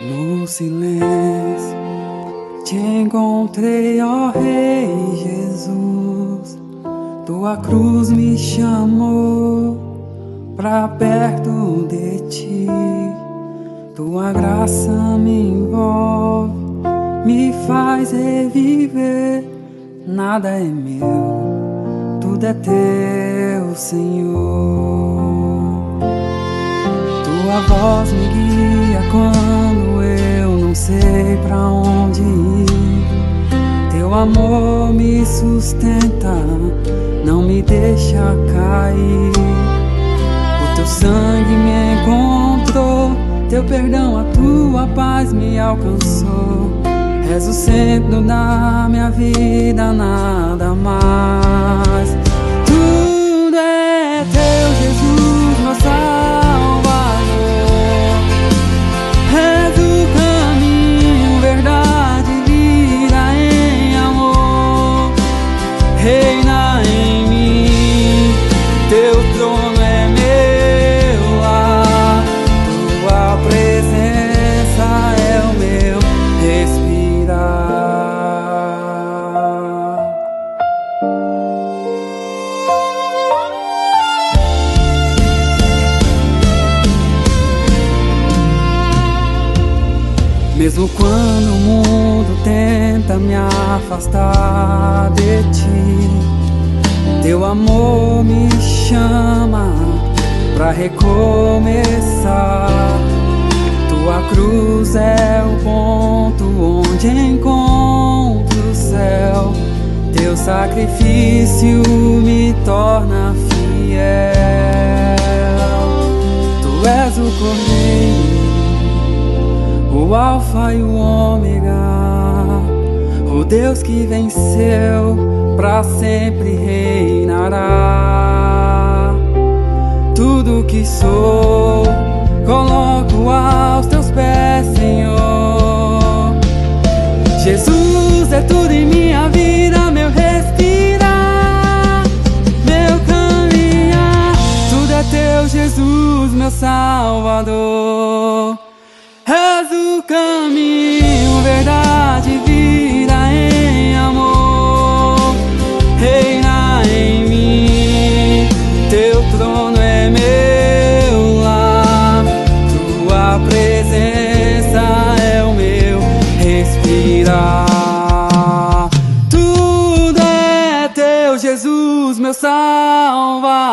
No silêncio te encontrei, ó Rei Jesus. Tua cruz me chamou pra perto de ti. Tua graça me envolve, me faz reviver. Nada é meu, tudo é teu, Senhor. Tua voz me guia quando eu não sei pra onde ir. Teu amor me sustenta, não me deixa cair. O teu sangue me encontrou, teu perdão, a tua paz me alcançou. És o centro da minha vida, nada mais. Tudo é teu, Jesus, meu Salvador. És o caminho, verdade, vida em amor. Reina em mim, teu trono é meu lar. Tua presença é o meu respirar. Mesmo quando o mundo tenta me afastar de ti, teu amor me chama pra recomeçar. Tua cruz é o ponto onde encontro o céu. Teu sacrifício me torna fiel. Tu és o Cordeiro, o Alfa e o Ômega, o Deus que venceu, pra sempre reinará. Tudo que sou, coloco aos teus pés, Senhor. Jesus é tudo em minha vida, meu respirar, meu caminhar. Tudo é teu, Jesus, meu Salvador. És o caminho, verdade, vida em amor. Reina em mim, teu trono é meu lar. Tua presença é o meu respirar. Tudo é teu, Jesus, meu Salvador.